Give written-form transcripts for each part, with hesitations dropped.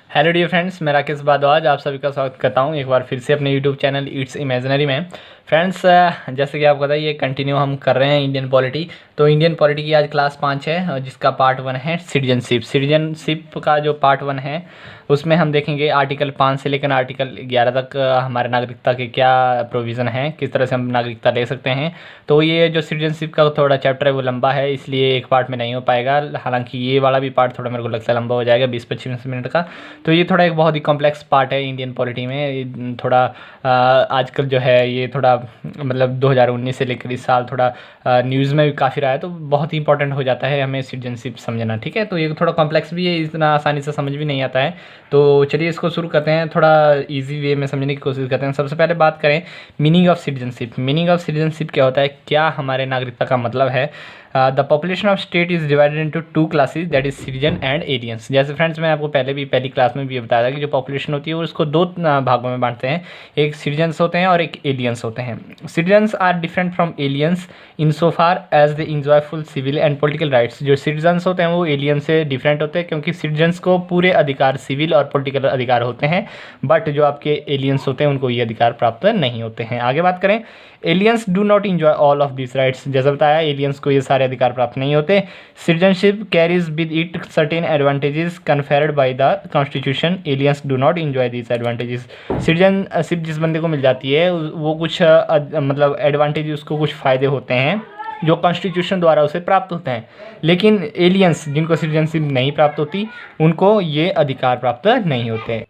Hello dear friends, मैं राकेश भारद्वाज आप सभी का स्वागत करता हूं एक बार फिर से अपने यूट्यूब चैनल इट्स इमेजिनरी में। फ्रेंड्स, जैसे कि आपको पता है ये कंटिन्यू हम कर रहे हैं इंडियन पॉलिटी। तो इंडियन पॉलिटी की आज क्लास 5 है जिसका पार्ट 1 है सिटीजनशिप। सिटीजनशिप का जो पार्ट 1 है उसमें हम देखेंगे आर्टिकल 5 से लेकर आर्टिकल 11 तक हमारे नागरिकता के क्या प्रोविज़न हैं, किस तरह से हम नागरिकता ले सकते हैं। तो ये जो सिटीजनशिप का थोड़ा चैप्टर है वो लंबा है, इसलिए एक पार्ट में नहीं हो पाएगा। हालांकि ये वाला भी पार्ट थोड़ा मेरे को लगता है लंबा हो जाएगा, 20-25 मिनट का। तो ये थोड़ा एक बहुत ही कॉम्प्लेक्स पार्ट है इंडियन पॉलिटी में। थोड़ा आजकल जो है ये थोड़ा मतलब 2019 से लेकर इस साल थोड़ा न्यूज़ में भी काफ़ी रहा है, तो बहुत ही इंपॉर्टेंट हो जाता है हमें सिटीजनशिप समझना। ठीक है, तो ये थोड़ा कॉम्प्लेक्स भी है, इतना आसानी से समझ भी नहीं आता है। तो चलिए इसको शुरू करते हैं, थोड़ा इजी वे में समझने की कोशिश करते हैं। सबसे पहले बात करें meaning of citizenship. Meaning of citizenship क्या होता है, क्या हमारे नागरिकता का मतलब है। The population of state is divided into 2 classes, that is citizen and aliens. जैसे फ्रेंड्स मैंने आपको पहली क्लास में भी बताया था कि जो पॉपुलेशन होती है वो उसको 2 भागों में बांटते हैं, एक सिटीजन्स होते हैं और एक एलियंस होते हैं। Citizens are different from aliens in so far as they enjoy full civil and political rights. जो सिटीजन्स होते हैं वो एलियन से डिफरेंट होते हैं क्योंकि सिटीजन्स को पूरे अधिकार सिविल और पॉलिटिकल अधिकार होते हैं, बट जो आपके एलियंस होते हैं उनको ये अधिकार प्राप्त नहीं होते हैं। आगे बात करें, aliens do not enjoy all of this rights. जैसा बताया एलियंस को ये सारे अधिकार प्राप्त नहीं होते। Citizenship carries with it certain advantages conferred by the constitution. Aliens do not enjoy this advantages. Citizenship जिस बंदे को मिल जाती है वो कुछ मतलब एडवांटेज, उसको कुछ फ़ायदे होते हैं जो कॉन्स्टिट्यूशन द्वारा उसे प्राप्त होते हैं, लेकिन एलियंस जिनको सिटीजनशिप नहीं प्राप्त होती उनको ये अधिकार प्राप्त नहीं होते।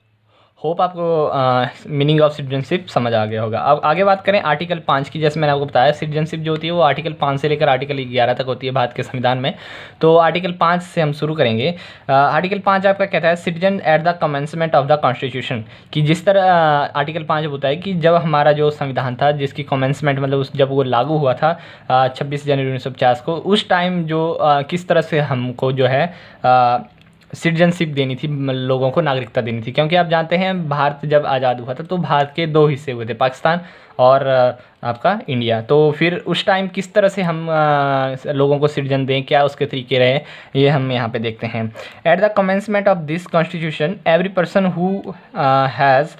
होप आपको मीनिंग ऑफ सिटीजनशिप समझ आ गया होगा। अब आगे बात करें आर्टिकल 5 की। जैसे मैंने आपको बताया सिटीजनशिप जो होती है वो आर्टिकल 5 से लेकर आर्टिकल 11 तक होती है भारत के संविधान में। तो आर्टिकल 5 से हम शुरू करेंगे। आर्टिकल 5 आपका कहता है citizen at the commencement of the constitution, कि जिस तरह आर्टिकल 5 होता है कि जब हमारा जो संविधान था जिसकी कमेंसमेंट मतलब जब वो लागू हुआ था 26 जनवरी 1950 को, उस टाइम जो किस तरह से हमको जो है सिटीजनशिप देनी थी, लोगों को नागरिकता देनी थी। क्योंकि आप जानते हैं भारत जब आज़ाद हुआ था तो भारत के 2 हिस्से हुए थे, पाकिस्तान और आपका इंडिया। तो फिर उस टाइम किस तरह से हम लोगों को सिटीजन दें, क्या उसके तरीके रहे, ये हम यहाँ पे देखते हैं। At the commencement of this constitution every person who has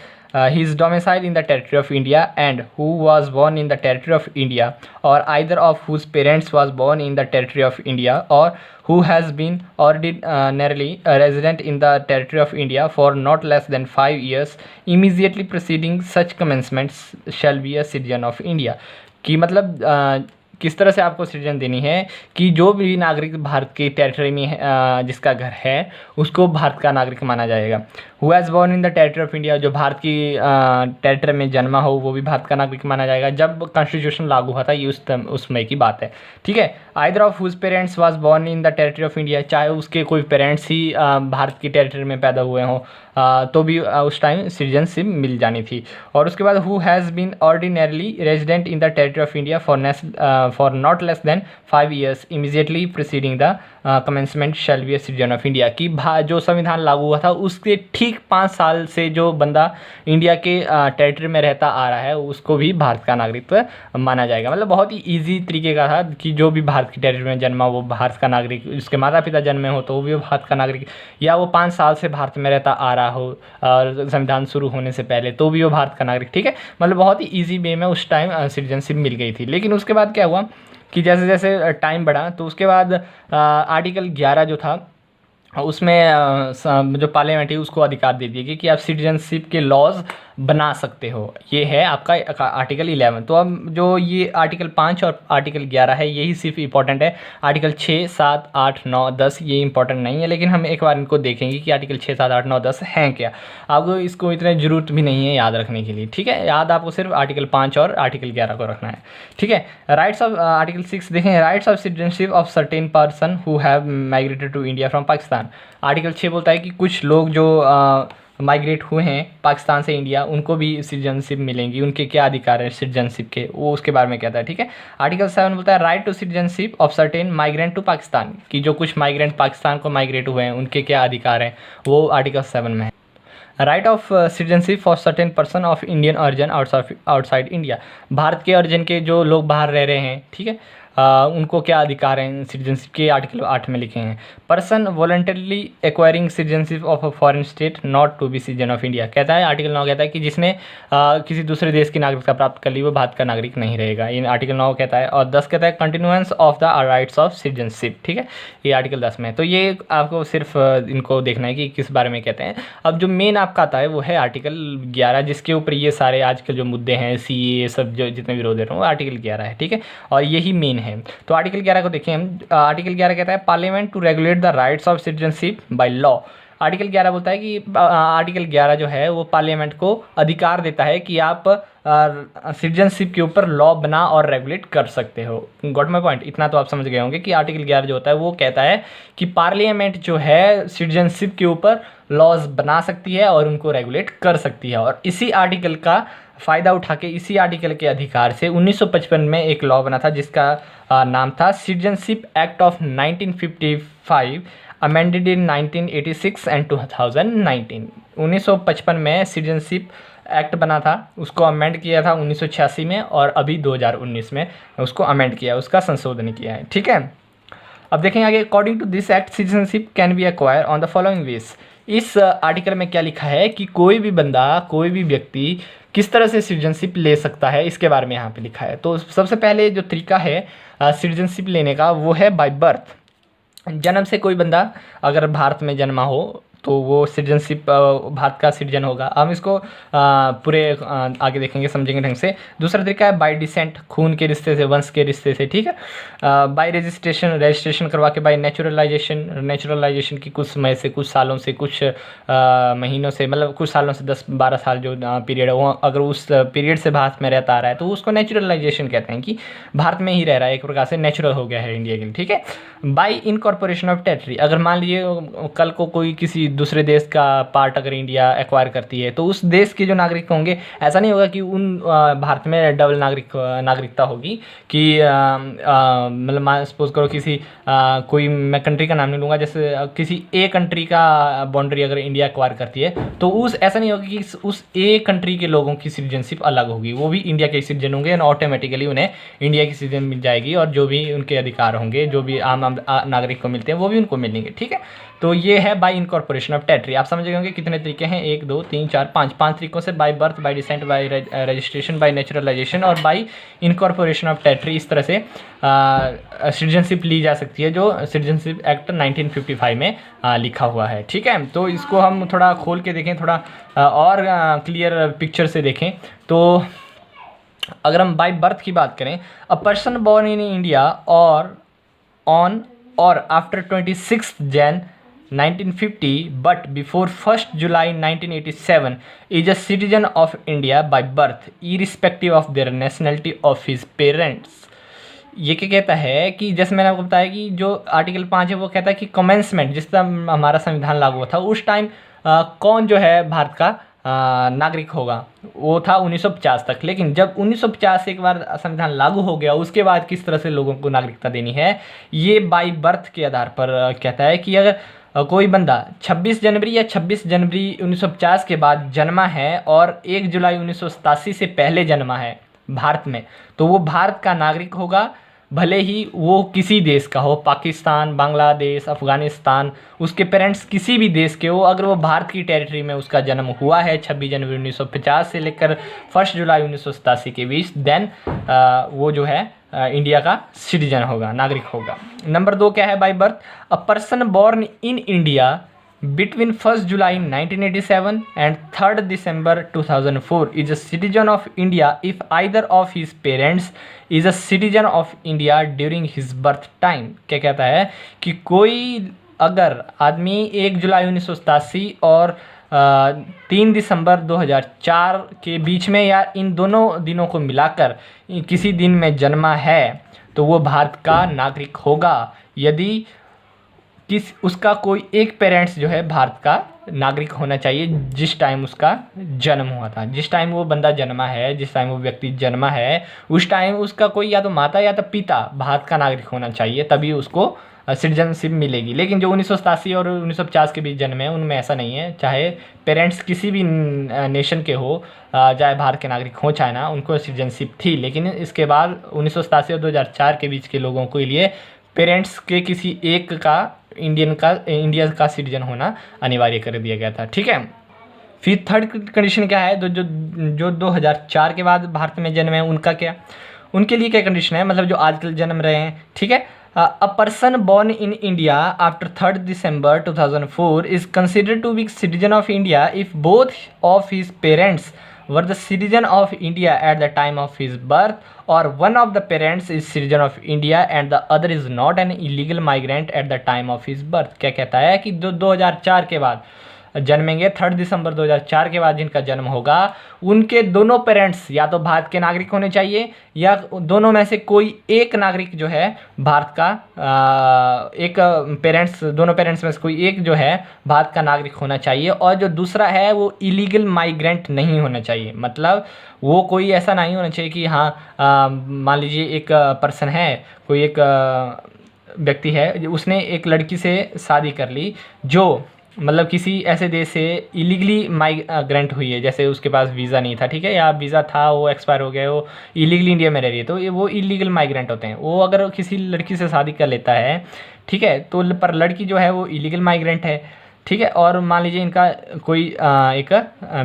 his domicile in the territory of India and who was born in the territory of India, or either of whose parents was born in the territory of India, or who has been ordinarily a resident in the territory of India for not less than 5 years immediately preceding such commencements shall be a citizen of India। कि मतलब किस तरह से आपको citizen देनी है कि जो भी नागरिक भारत के टेरिटरी में जिसका घर है उसको भारत का नागरिक माना जाएगा। Who has born in the territory of India, जो भारत की टेरिटरी में जन्मा हो वो भी भारत का नागरिक माना जाएगा। जब कॉन्स्टिट्यूशन लागू हुआ था ये उस समय की बात है, ठीक है। Either of whose parents was born in the territory of India, चाहे उसके कोई पेरेंट्स ही भारत की टेरिटरी में पैदा हुए हों तो भी उस टाइम सिटीजनशिप मिल जानी थी। और उसके बाद who has been ordinarily resident in the territory of India for not less than 5 years immediately preceding the commencement shall be a citizen of India, कि जो संविधान लागू हुआ था उसके ठीक 5 साल से जो बंदा इंडिया के टेरिटरी में रहता आ रहा है उसको भी भारत का नागरिक माना जाएगा। मतलब बहुत ही ईजी तरीके का था कि जो भी भारत की टेरिटरी में जन्मा वो भारत का नागरिक, उसके माता पिता जन्मे हो तो वो भी भारत का नागरिक, या वो 5 साल से भारत में रहता आ रहा हो और संविधान शुरू होने से पहले तो भी वो भारत का नागरिक, ठीक है। मतलब बहुत ही ईजी वे में उस टाइम सिटीजनशिप मिल गई थी। लेकिन उसके बाद क्या हुआ कि जैसे जैसे टाइम बढ़ा तो उसके बाद आर्टिकल 11 जो था उसमें जो पार्लियामेंट है उसको अधिकार दे दिया गया कि आप सिटीजनशिप के लॉज बना सकते हो। ये है आपका आर्टिकल 11। तो अब जो ये आर्टिकल 5 और आर्टिकल 11 है यही सिर्फ इंपॉर्टेंट है। आर्टिकल 6, 7, 8, 9, 10 ये इंपॉर्टेंट नहीं है, लेकिन हम एक बार इनको देखेंगे कि आर्टिकल 6, 7, 8, 9, 10 हैं क्या। आपको इसको इतने ज़रूरत भी नहीं है याद रखने के लिए, ठीक है। याद आपको सिर्फ आर्टिकल 5 और आर्टिकल 11 को रखना है, ठीक है। राइट्स ऑफ आर्टिकल 6 देखें, rights of citizenship of certain person who have migrated to India from Pakistan. Article 6 बोलता है कि कुछ लोग जो माइग्रेट हुए हैं पाकिस्तान से इंडिया उनको भी सिटीजनशिप मिलेंगी, उनके क्या अधिकार है सिटीजनशिप के, वो उसके बारे में कहता है, ठीक है। आर्टिकल 7 बोलता है right to citizenship of certain migrant to Pakistan, कि जो कुछ माइग्रेंट पाकिस्तान को माइग्रेट हुए हैं उनके क्या अधिकार हैं, वो आर्टिकल 7 में है। Right of citizenship for certain person of Indian origin outside India, Bharat के ऑरिजिन के जो लोग बाहर रह रहे हैं, ठीक है, उनको क्या अधिकार हैं सिटीजनशिप के, आर्टिकल 8 में लिखे हैं। Person voluntarily acquiring citizenship of a foreign state not to be citizen of India, कहता है आर्टिकल 9 कहता है कि जिसने किसी दूसरे देश की नागरिकता प्राप्त कर ली वो भारत का नागरिक नहीं रहेगा, ये आर्टिकल 9 कहता है। और 10 कहता है continuance of the rights of citizenship, ठीक है, ये आर्टिकल 10 में। तो ये आपको सिर्फ इनको देखना है कि किस बारे में कहते हैं। अब जो मेन आपका आता है वो है आर्टिकल 11, जिसके ऊपर ये सारे आजकल जो मुद्दे हैं CAA सब जो जितने विरोध दे रहे हैं वो आर्टिकल 11 है, ठीक है, और यही मेन है। तो आर्टिकल 11 को देखें हम। आर्टिकल 11 कहता है parliament to regulate the rights of citizenship by law. Article 11 बोलता है कि आर्टिकल 11 जो है वो पार्लियामेंट को अधिकार देता है कि आप सिटीजनशिप के ऊपर लॉ बना और रेगुलेट कर सकते हो। गॉट माय पॉइंट, इतना तो आप समझ गए होंगे कि आर्टिकल 11 जो होता है वो कहता है कि पार्लियामेंट जो है सिटीजनशिप के ऊपर लॉज बना सकती है और उनको रेगुलेट कर सकती है। और इसी आर्टिकल का फ़ायदा उठा के, इसी आर्टिकल के अधिकार से 1955 में एक लॉ बना था जिसका नाम था citizenship act of 1955, amended in 1986 and 2019। 1955 में सिटीजनशिप एक्ट बना था, उसको अमेंड किया था 1986 में, और अभी 2019 में उसको अमेंड किया, उसका संशोधन किया है, ठीक है। अब देखें आगे। According to this act citizenship can be acquire on the following ways. इस आर्टिकल में क्या लिखा है कि कोई भी बंदा, कोई भी व्यक्ति किस तरह से सिटीजनशिप ले सकता है, इसके बारे में यहाँ पे लिखा है। तो सबसे पहले जो तरीका है सिटीजनशिप लेने का वो है बाय बर्थ। जन्म से कोई बंदा अगर भारत में जन्मा हो तो वो सिटीजनशिप भारत का सिटीजन होगा। हम इसको पूरे आगे देखेंगे, समझेंगे ढंग से। दूसरा तरीका है बाय डिसेंट, खून के रिश्ते से, वंश के रिश्ते से, ठीक है। बाय रजिस्ट्रेशन करवा के, बाय नेचुरलाइजेशन की कुछ समय से, कुछ सालों से, कुछ महीनों से, मतलब कुछ सालों से 10-12 साल जो पीरियड है वो अगर उस पीरियड से भारत में रहता आ रहा है तो उसको नेचुरलाइजेशन कहते हैं कि भारत में ही रह रहा है, एक प्रकार से नेचुरल हो गया है इंडिया के लिए, ठीक है। बाय इनकॉर्पोरेशन ऑफ टेरिटरी, अगर मान लीजिए कल को कोई किसी दूसरे देश का पार्ट अगर इंडिया एक्वायर करती है तो उस देश के जो नागरिक होंगे, ऐसा नहीं होगा कि उन भारत में डबल नागरिकता होगी कि मतलब मान सपोज करो किसी कोई, मैं कंट्री का नाम नहीं लूँगा, जैसे किसी ए कंट्री का बाउंड्री अगर इंडिया एक्वायर करती है तो उस ऐसा नहीं होगा कि उस ए कंट्री के लोगों की सिटीजनशिप अलग होगी, वो भी इंडिया के सिटीजन होंगे और ऑटोमेटिकली उन्हें इंडिया की सिटीजन मिल जाएगी, और जो भी उनके अधिकार होंगे, जो भी आम नागरिक को मिलते हैं वो भी उनको मिलेंगे, ठीक है। तो ये है बाय इनकॉर्पोरेशन ऑफ टेरिटरी। आप समझ गए होंगे कितने तरीके हैं, 1 2 3 4 5 तरीकों से, by birth, bye decent, bye registration, bye naturalisation और बाय इनकॉर्पोरेशन ऑफ टेरिटरी। इस तरह से सिटीजनशिप ली जा सकती है जो सिटीजनशिप एक्ट 1955 में लिखा हुआ है, ठीक है। तो इसको हम थोड़ा खोल के देखें, थोड़ा और क्लियर पिक्चर से देखें। तो अगर हम बाय बर्थ की बात करें, अ पर्सन बॉर्न इन इंडिया और ऑन और after 26 Jan 1950 but before 1st July 1987 is a citizen of India by birth irrespective of their nationality of his parents। ये क्या कहता है कि जैसे मैंने आपको बताया कि जो आर्टिकल 5 है वो कहता है कि कमेंसमेंट, जिस तरह हमारा संविधान लागू हुआ था उस टाइम कौन जो है भारत का नागरिक होगा, वो था 1950 तक। लेकिन जब 1950 से एक बार संविधान लागू हो गया उसके बाद किस तरह से लोगों को नागरिकता देनी है, ये बाय बर्थ के आधार पर कहता है कि अगर कोई बंदा 26 जनवरी या 26 जनवरी 1950 के बाद जन्मा है और 1 जुलाई 1987 से पहले जन्मा है भारत में, तो वो भारत का नागरिक होगा, भले ही वो किसी देश का हो, पाकिस्तान, बांग्लादेश, अफ़गानिस्तान, उसके पेरेंट्स किसी भी देश के हो, अगर वो भारत की टेरिटरी में उसका जन्म हुआ है 26 जनवरी 1950 से लेकर 1 जुलाई 1987 के बीच, देन वो जो है इंडिया का सिटीजन होगा, नागरिक होगा। नंबर 2 क्या है by birth, a person born in India between 1st July 1987 and 3rd December 2004 is a citizen of India if either of his parents is a citizen of India during his birth time। क्या कहता है कि कोई अगर आदमी 1 जुलाई 1987 और 3 December 2004 के बीच में या इन दोनों दिनों को मिलाकर किसी दिन में जन्मा है तो वो भारत का नागरिक होगा, यदि उसका कोई एक पेरेंट्स जो है भारत का नागरिक होना चाहिए जिस टाइम उसका जन्म हुआ था, जिस टाइम वो बंदा जन्मा है, जिस टाइम वो व्यक्ति जन्मा है उस टाइम उसका कोई या तो माता या तो पिता भारत का नागरिक होना चाहिए, तभी उसको सिटीजनशिप मिलेगी। लेकिन जो 1987 और 1950 के बीच जन्मे हैं उनमें ऐसा नहीं है, चाहे पेरेंट्स किसी भी नेशन के हो, चाहे भारत के नागरिक हो चाहे ना, उनको सिटीजनशिप थी। लेकिन इसके बाद 1987 और 2004 के बीच के लोगों के लिए पेरेंट्स के किसी एक का इंडिया का सिटीजन होना अनिवार्य कर दिया गया था। ठीक है, फिर थर्ड कंडीशन क्या है, जो 2004 के बाद भारत में जन्मे हैं उनका क्या, उनके लिए क्या कंडीशन है, मतलब जो आजकल जन्म रहे हैं। ठीक है, a person born in India after 3 December 2004 is considered to be citizen of India if both of his parents were the citizen of India at the time of his birth, or one of the parents is citizen of India and the other is not an illegal migrant at the time of his birth। क्या कहता है कि 2004 के बाद जन्मेंगे, 3 December 2004 के बाद जिनका जन्म होगा, उनके दोनों पेरेंट्स या तो भारत के नागरिक होने चाहिए या दोनों में से कोई एक नागरिक जो है भारत का, दोनों पेरेंट्स में से कोई एक जो है भारत का नागरिक होना चाहिए, और जो दूसरा है वो इलीगल माइग्रेंट नहीं होना चाहिए। मतलब वो कोई ऐसा नहीं होना चाहिए कि हाँ, मान लीजिए एक पर्सन है, कोई एक व्यक्ति है, उसने एक लड़की से शादी कर ली जो मतलब किसी ऐसे देश से इलीगली माइग्रेंट हुई है, जैसे उसके पास वीज़ा नहीं था, ठीक है, या वीज़ा था वो एक्सपायर हो गया, वो इलीगली इंडिया में रह रही है, तो ये वो इलीगल माइग्रेंट होते हैं। वो अगर किसी लड़की से शादी कर लेता है, ठीक है, तो पर लड़की जो है वो इलीगल माइग्रेंट है, ठीक है, और मान लीजिए इनका कोई एक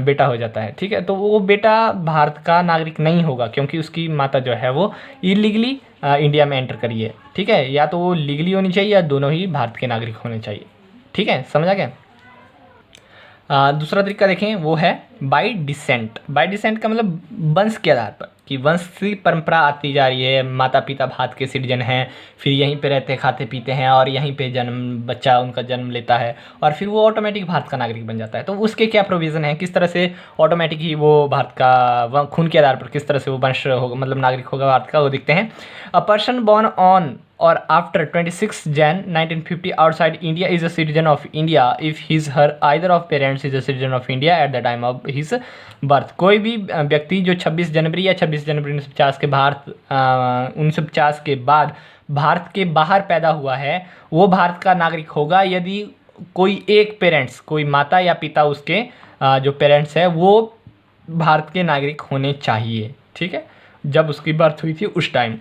बेटा हो जाता है, ठीक है, तो वो बेटा भारत का नागरिक नहीं होगा क्योंकि उसकी माता जो है वो इलीगली इंडिया में एंटर करी है। ठीक है, या तो वो लीगली होनी चाहिए या दोनों ही भारत के नागरिक होने चाहिए। ठीक है, समझ आ गया। दूसरा तरीका देखें, वो है बाय डिसेंट। बाय डिसेंट का मतलब वंश के आधार पर, कि वंश की परंपरा आती जा रही है, माता पिता भारत के सिटीजन हैं, फिर यहीं पे रहते खाते पीते हैं और यहीं पे बच्चा उनका जन्म लेता है और फिर वो ऑटोमेटिक भारत का नागरिक बन जाता है। तो उसके क्या प्रोविज़न है, किस तरह से ऑटोमेटिक ही वो भारत का खून के आधार पर किस तरह से वो वंश होगा, मतलब नागरिक होगा भारत का, वो देखते हैं। अ person born on or after 26 Jan 1950 outside India is a citizen of India if his her either of parents is a citizen of India at the time of his birth। कोई भी व्यक्ति जो 26 जनवरी या 26 जनवरी 1950 के 1950 के बाद भारत के बाहर पैदा हुआ है, वो भारत का नागरिक होगा यदि कोई एक पेरेंट्स, कोई माता या पिता उसके जो पेरेंट्स है वो भारत के नागरिक होने चाहिए। ठीक है, जब उसकी बर्थ हुई थी उस टाइम।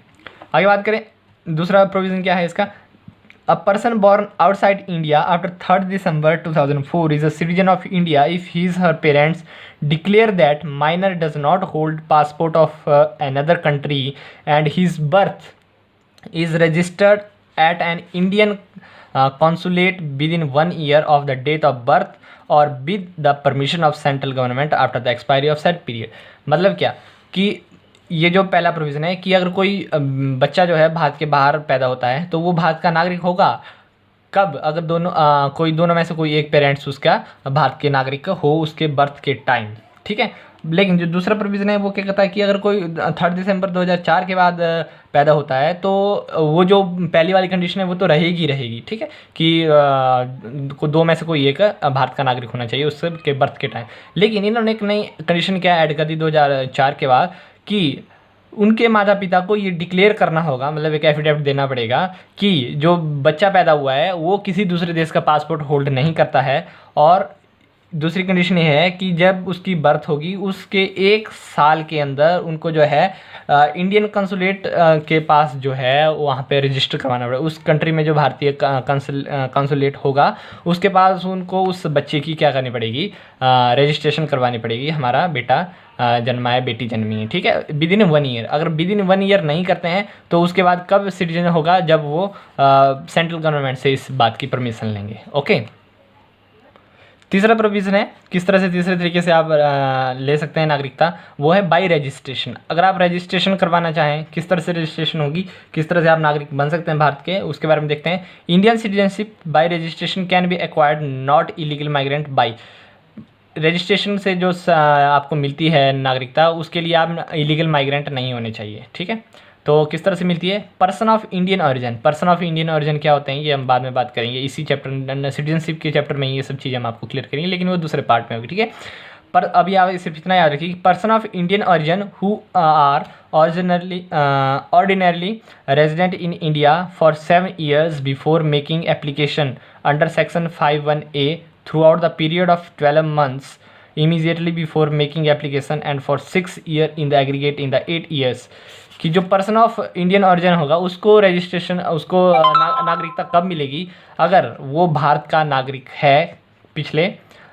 आगे बात करें, दूसरा प्रोविज़न क्या है इसका, a person born outside India after 3 December 2004 is a citizen of India if his her parents declare that minor does not hold passport of another country and his birth is registered at an Indian consulate within 1 year of the date of birth or with the permission of central government after the expiry of said period। मतलब क्या कि ये जो पहला provision है कि अगर कोई बच्चा जो है भारत के बाहर पैदा होता है तो वो भारत का नागरिक होगा कब, अगर दोनों में से कोई एक पेरेंट्स उसका भारत के नागरिक हो उसके बर्थ के टाइम। ठीक है, लेकिन जो दूसरा प्रोविज़न है वो क्या कहता है कि अगर कोई 3 दिसंबर 2004 के बाद पैदा होता है तो वो जो पहली वाली कंडीशन है वो तो रहेगी। ठीक है, कि दो में से कोई एक भारत का नागरिक होना चाहिए उसके बर्थ के टाइम। लेकिन इन्होंने एक नई कंडीशन क्या ऐड कर दी 2004 के बाद कि उनके माता पिता को ये डिक्लेयर करना होगा, मतलब एक एफिडेविट देना पड़ेगा कि जो बच्चा पैदा हुआ है वो किसी दूसरे देश का पासपोर्ट होल्ड नहीं करता है, और दूसरी कंडीशन ये है कि जब उसकी बर्थ होगी उसके 1 साल के अंदर उनको जो है इंडियन कंसुलेट के पास जो है वहाँ पे रजिस्टर करवाना पड़ेगा। उस कंट्री में जो भारतीय कंसुलेट होगा उसके पास उनको उस बच्चे की क्या करनी पड़ेगी, रजिस्ट्रेशन करवानी पड़ेगी, हमारा बेटा जन्मा है, बेटी जन्मी है। ठीक है, विदिन 1 ईयर। अगर विदिन 1 ईयर नहीं करते हैं तो उसके बाद कब सिटीजन होगा, जब वो सेंट्रल गवर्नमेंट से इस बात की परमिशन लेंगे। ओके, तीसरा प्रोविज़न है किस तरह से तीसरे तरीके से आप ले सकते हैं नागरिकता, वो है बाय रजिस्ट्रेशन। अगर आप रजिस्ट्रेशन करवाना चाहें, किस तरह से रजिस्ट्रेशन होगी, किस तरह से आप नागरिक बन सकते हैं भारत के, उसके बारे में देखते हैं। Indian citizenship by registration can be acquired not illegal migrant by. Registration से जो आपको मिलती है नागरिकता उसके लिए आप इलीगल माइग्रेंट नहीं होने चाहिए। ठीक है, तो किस तरह से मिलती है, person of Indian origin. Person of Indian origin क्या होते हैं ये हम बाद में बात करेंगे, इसी चैप्टर सिटीजनशिप के चैप्टर में ये सब चीज़ें हम आपको क्लियर करेंगे, लेकिन वो दूसरे पार्ट में होगी। ठीक है, पर अभी आप सिर्फ इतना याद रखिए कि person of Indian origin who are ordinarily resident in India for 7 years before making application under section 51A throughout the period of 12 months immediately before making application and for 6 year in the aggregate in the 8 years कि जो person of Indian origin होगा उसको registration उसको नागरिकता कब मिलेगी, अगर वो भारत का नागरिक है पिछले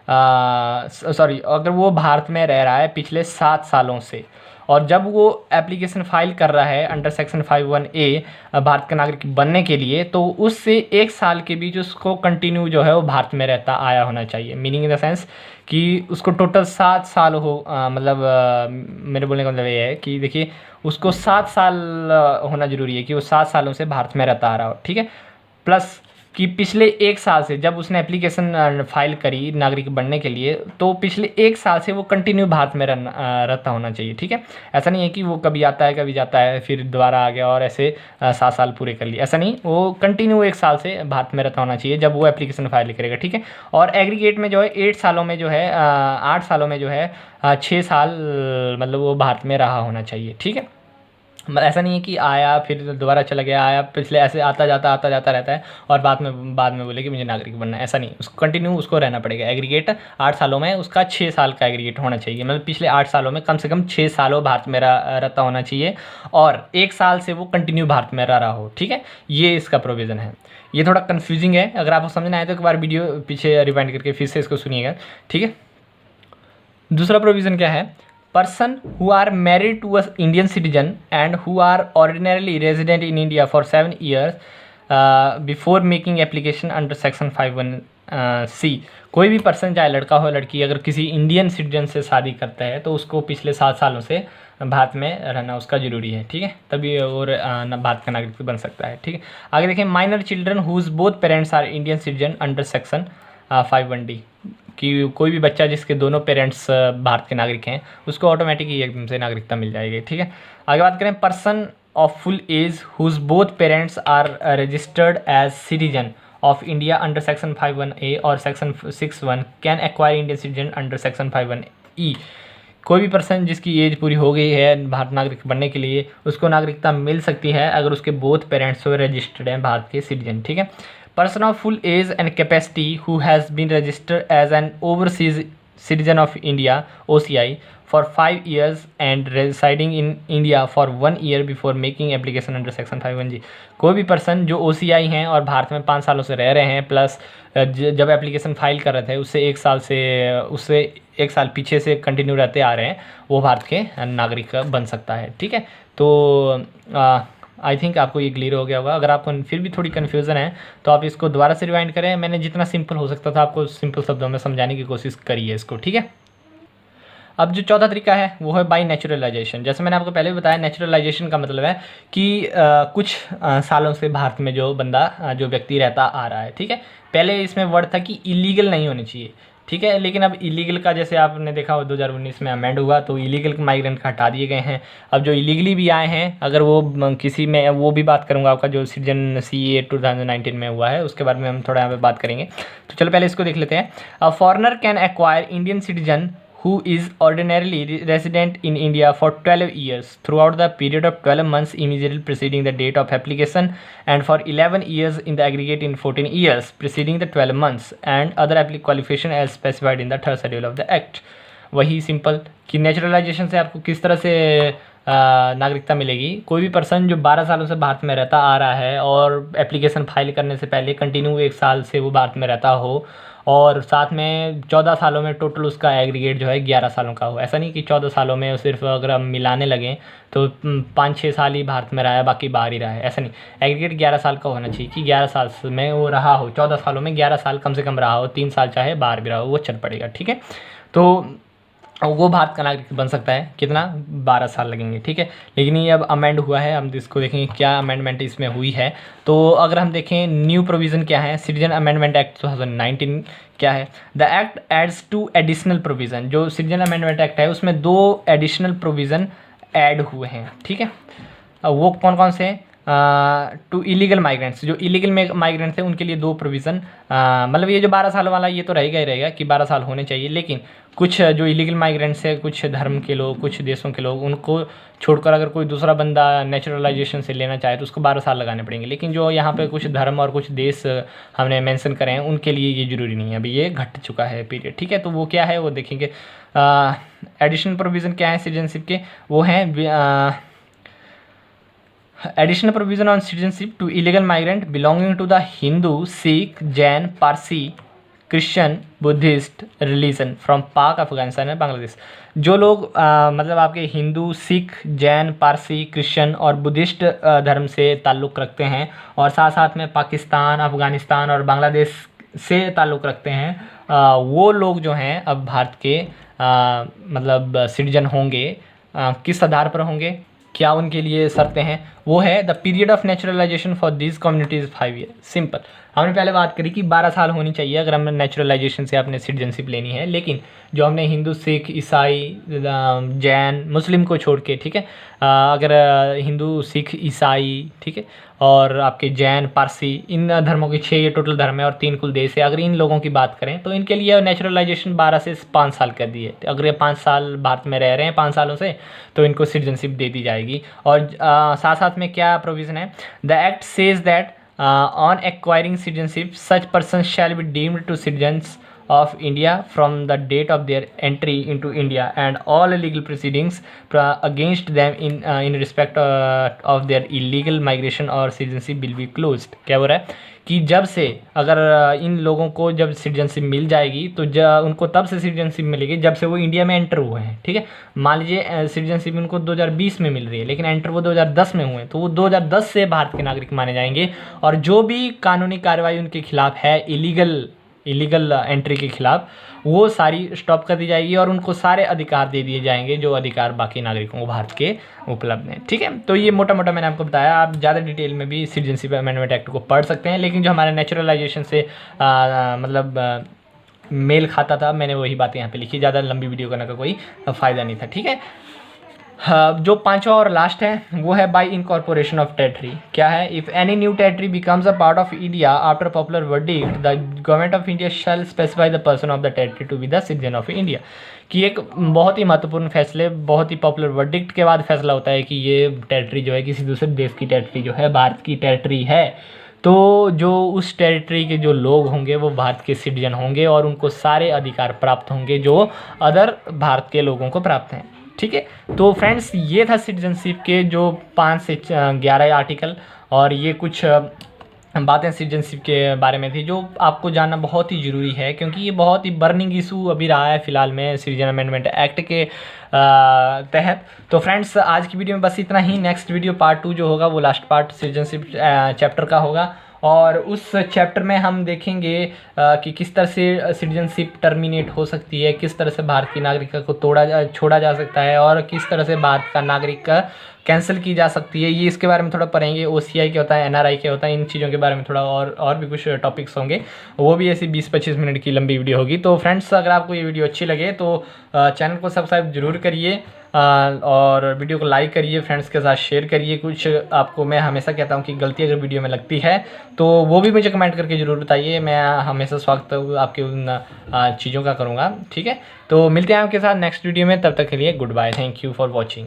अगर वो भारत में रह रहा है पिछले 7 सालों से, और जब वो एप्लीकेशन फाइल कर रहा है अंडर सेक्शन 51A भारत का नागरिक बनने के लिए, तो उससे 1 साल के बीच उसको कंटिन्यू जो है वो भारत में रहता आया होना चाहिए। मीनिंग इन द सेंस कि उसको टोटल 7 साल हो मेरे बोलने का मतलब ये है कि देखिए उसको 7 साल होना ज़रूरी है कि वो 7 सालों से भारत में रहता आ रहा हो, ठीक है। प्लस कि पिछले 1 साल से जब उसने एप्लीकेशन फाइल करी नागरिक बनने के लिए, तो पिछले 1 साल से वो कंटिन्यू भारत में रहता होना चाहिए, ठीक है। ऐसा नहीं है कि वो कभी आता है कभी जाता है फिर दोबारा आ गया और ऐसे 7 साल पूरे कर लिए, ऐसा नहीं, वो कंटिन्यू 1 साल से भारत में रहता होना चाहिए जब वो एप्लीकेशन फाइल करेगा, ठीक है। और एग्रीगेट में जो है 8 सालों में जो है 8 सालों में जो है 6 साल मतलब वो भारत में रहा होना चाहिए, ठीक है। ऐसा नहीं है कि आया फिर दोबारा चला गया, आया पिछले, ऐसे आता जाता रहता है और बाद में बोले कि मुझे नागरिक बनना है, ऐसा नहीं, उसको कंटिन्यू उसको रहना पड़ेगा। एग्रीगेट 8 सालों में उसका 6 साल का एग्रीगेट होना चाहिए, मतलब पिछले 8 सालों में कम से कम 6 सालों भारत में रहता होना चाहिए और 1 साल से वो कंटिन्यू भारत में रहा हो, ठीक है। ये इसका प्रोविज़न है। ये थोड़ा कन्फ्यूजिंग है, अगर आपको समझना है तो एक बार वीडियो पीछे रिवाइंड करके फिर से इसको सुनिएगा, ठीक है। दूसरा प्रोविज़न क्या है, person who are married to an Indian citizen and who are ordinarily resident in India for 7 years before making application under section 51C। कोई भी पर्सन चाहे लड़का हो लड़की, अगर किसी इंडियन सिटीजन से शादी करता है तो उसको पिछले 7 सालों से भारत में रहना उसका ज़रूरी है, ठीक है, तभी और भारत का नागरिक बन सकता है, ठीक है। आगे देखें, minor children whose both parents are Indian citizen under section 51D कि कोई भी बच्चा जिसके दोनों पेरेंट्स भारत के नागरिक हैं उसको ऑटोमेटिक ही एकदम से नागरिकता मिल जाएगी, ठीक है। आगे बात करें, person of full age whose both parents are registered as citizen of India under section 51A और section 61 can acquire Indian citizen under section 51E। कोई भी पर्सन जिसकी एज पूरी हो गई है भारत नागरिक बनने के लिए उसको नागरिकता मिल सकती है अगर उसके बोथ पेरेंट्स रजिस्टर्ड हैं भारत के सिटीजन, ठीक है। Person of full age and capacity who has been registered as an overseas citizen of India (OCI) for 5 years and residing in India for 1 year before making application under section 51G। कोई भी person जो OCI हैं और भारत में 5 सालों से रह रहे हैं प्लस जब एप्लीकेशन फाइल कर रहे थे उससे 1 साल पीछे से कंटिन्यू रहते आ रहे हैं, वो भारत के नागरिक बन सकता है, ठीक है। तो आई थिंक आपको ये क्लियर हो गया होगा। अगर आपको फिर भी थोड़ी कन्फ्यूज़न है तो आप इसको दोबारा से रिवाइंड करें, मैंने जितना सिंपल हो सकता था आपको सिंपल शब्दों में समझाने की कोशिश करी है इसको, ठीक है। अब जो चौथा तरीका है वो है बाई नेचुरलाइजेशन। जैसे मैंने आपको पहले भी बताया, नेचुरलाइजेशन का मतलब है कि कुछ सालों से भारत में जो जो व्यक्ति रहता आ रहा है, ठीक है। पहले इसमें वर्ड था कि इलीगल नहीं होनी चाहिए, ठीक है, लेकिन अब इलीगल का जैसे आपने देखा 2019 में अमेंड हुआ तो इलीगल माइग्रेंट का हटा दिए गए हैं। अब जो इलीगली भी आए हैं, अगर वो किसी में, वो भी बात करूंगा आपका जो सिटीजन CA 2019 में हुआ है उसके बारे में हम थोड़ा यहाँ पे बात करेंगे। तो चलो पहले इसको देख लेते हैं। A foreigner can acquire Indian citizen who is ordinarily resident in India for 12 years throughout the period of 12 months immediately preceding the date of application and for 11 years in the aggregate in 14 years preceding the 12 months and other applicable qualification as specified in the third schedule of the act। वही simple कि naturalisation से आपको किस तरह से नागरिकता मिलेगी। कोई भी पर्सन जो 12 सालों से भारत में रहता आ रहा है और एप्लीकेशन फाइल करने से पहले कंटिन्यू 1 साल से वो भारत में रहता हो और साथ में 14 सालों में टोटल उसका एग्रीगेट जो है 11 सालों का हो। ऐसा नहीं कि 14 सालों में सिर्फ अगर हम मिलाने लगें तो 5-6 साल ही भारत में रहा है बाकी बाहर ही रहा है, ऐसा नहीं। एग्रीगेट 11 साल का होना चाहिए कि 11 साल में वो रहा हो, 14 सालों में 11 साल कम से कम रहा हो, 3 साल चाहे बाहर भी रहा हो, वो चल पड़ेगा, ठीक है। तो वो भारत का नागरिक बन सकता है, कितना 12 साल लगेंगे, ठीक है। लेकिन ये अब अमेंड हुआ है, हम इसको देखेंगे क्या अमेंडमेंट इसमें हुई है। तो अगर हम देखें न्यू प्रोविज़न क्या है, सिटीजन अमेंडमेंट एक्ट 2019 क्या है। The act adds 2 additional provision. जो सिटीजन अमेंडमेंट एक्ट है उसमें 2 एडिशनल प्रोविज़न ऐड हुए हैं, ठीक है। वो कौन कौन से हैं? टू इलीगल माइग्रेंट्स, जो इलीगल माइग्रेंट थे उनके लिए 2 प्रोविज़न, मतलब ये जो 12 साल वाला ये तो रहेगा ही रहेगा कि 12 साल होने चाहिए, लेकिन कुछ जो इलीगल माइग्रेंट्स है, कुछ धर्म के लोग, कुछ देशों के लोग, उनको छोड़कर अगर कोई दूसरा बंदा नेचुरलाइजेशन से लेना चाहे तो उसको 12 साल लगाने पड़ेंगे। लेकिन जो यहाँ पे कुछ धर्म और कुछ देश हमने मेंशन करे हैं उनके लिए ये ज़रूरी नहीं है, अभी ये घट चुका है पीरियड, ठीक है। तो वो क्या है वो देखेंगे। एडिशनल प्रोविज़न क्या है सिटीजनशिप के, वो हैं additional provision on citizenship to illegal migrant belonging to the Hindu, Sikh, Jain, Parsi, Christian, Buddhist religion from Pak, Afghanistan and Bangladesh. जो लोग मतलब आपके हिंदू, सिख, जैन, पारसी, क्रिश्चियन और बुद्धिस्ट धर्म से ताल्लुक़ रखते हैं और साथ साथ में पाकिस्तान, अफगानिस्तान और बांग्लादेश से ताल्लुक़ रखते हैं, वो लोग जो हैं अब भारत के मतलब सिटीजन होंगे। किस आधार पर होंगे, क्या उनके लिए शर्तें हैं, वो है the period of naturalisation for these communities 5 year. Simple, हमने पहले बात करी कि 12 साल होनी चाहिए अगर हमने नेचुरलाइजेशन से आपने सिटीजनशिप लेनी है। लेकिन जो हमने हिंदू, सिख, ईसाई, जैन, मुस्लिम को छोड़ के, ठीक है, अगर हिंदू, सिख, ईसाई, ठीक है, और आपके जैन, पारसी, इन धर्मों के 6 ये टोटल धर्म है और 3 कुल देश है, अगर इन लोगों की बात करें तो इनके लिए नेचुरलाइजेशन 12 से 5 साल कर दी है। अगर ये 5 साल भारत में रह रहे हैं 5 सालों से तो इनको सिटीजनशिप दे दी जाएगी। और साथ साथ में क्या प्रोविज़न है, the act says that on acquiring citizenship such persons shall be deemed to citizens of India from the date of their entry into India and all legal proceedings against them in respect of their illegal migration or citizenship will be closed। क्या हो रहा है कि जब से अगर इन लोगों को जब सिटीजनशिप मिल जाएगी तो उनको तब से सिटीजनशिप मिलेगी जब से वो इंडिया में एंटर हुए हैं, ठीक है। मान लीजिए सिटीजनशिप उनको 2020 में मिल रही है लेकिन एंटर वो 2010 में हुए हैं, तो वो 2010 से भारत के नागरिक माने जाएंगे और जो भी कानूनी कार्रवाई उनके खिलाफ है इलीगल एंट्री के खिलाफ, वो सारी स्टॉप कर दी जाएगी और उनको सारे अधिकार दे दिए जाएंगे जो अधिकार बाकी नागरिकों को भारत के उपलब्ध हैं, ठीक है। तो ये मोटा मोटा मैंने आपको बताया, आप ज़्यादा डिटेल में भी सिटीजनशिप अमेंडमेंट एक्ट को पढ़ सकते हैं। लेकिन जो हमारे नेचुरलाइजेशन से मतलब मेल खाता था, मैंने वही बातें यहाँ पे लिखी, ज़्यादा लंबी वीडियो करने का कोई फ़ायदा नहीं था, ठीक है। जो पांचवा और लास्ट है वो है बाय इनकॉर्पोरेशन ऑफ टेरिटरी। क्या है, if any new territory becomes a part of India after popular verdict the government of India shall specify the person of the territory to be the citizen of India. कि एक बहुत ही महत्वपूर्ण फैसले, बहुत ही popular verdict के बाद फैसला होता है कि ये टेरिटरी जो है किसी दूसरे देश की टेरिटरी जो है भारत की टेरिटरी है, तो जो उस टेरिटरी के जो लोग होंगे वो भारत के सिटीजन होंगे और उनको सारे अधिकार प्राप्त होंगे जो अदर भारत के लोगों को प्राप्त हैं, ठीक है। तो फ्रेंड्स ये था सिटीजनशिप के जो 5 से 11 आर्टिकल और ये कुछ बातें सिटीजनशिप के बारे में थी जो आपको जानना बहुत ही ज़रूरी है क्योंकि ये बहुत ही बर्निंग इशू अभी रहा है फ़िलहाल में सिटीजन अमेंडमेंट एक्ट के तहत। तो फ्रेंड्स आज की वीडियो में बस इतना ही। नेक्स्ट वीडियो पार्ट 2 जो होगा वो लास्ट पार्ट सिटीजनशिप चैप्टर का होगा और उस चैप्टर में हम देखेंगे कि किस तरह से सिटीजनशिप टर्मिनेट हो सकती है, किस तरह से भारत की नागरिकता को छोड़ा जा सकता है और किस तरह से भारत का नागरिकता कैंसिल की जा सकती है। ये इसके बारे में थोड़ा पढ़ेंगे, OCI क्या होता है, NRI क्या होता है, इन चीज़ों के बारे में थोड़ा और भी कुछ टॉपिक्स होंगे, वो भी ऐसी 20-25 मिनट की लंबी वीडियो होगी। तो फ्रेंड्स अगर आपको ये वीडियो अच्छी लगे तो चैनल को सब्सक्राइब जरूर करिए और वीडियो को लाइक करिए, फ्रेंड्स के साथ शेयर करिए। कुछ आपको मैं हमेशा कहता हूँ कि गलती अगर वीडियो में लगती है तो वो भी मुझे कमेंट करके ज़रूर बताइए, मैं हमेशा स्वागत आपके उन चीज़ों का करूँगा, ठीक है। तो मिलते हैं आपके साथ नेक्स्ट वीडियो में, तब तक के लिए goodbye, thank you for watching.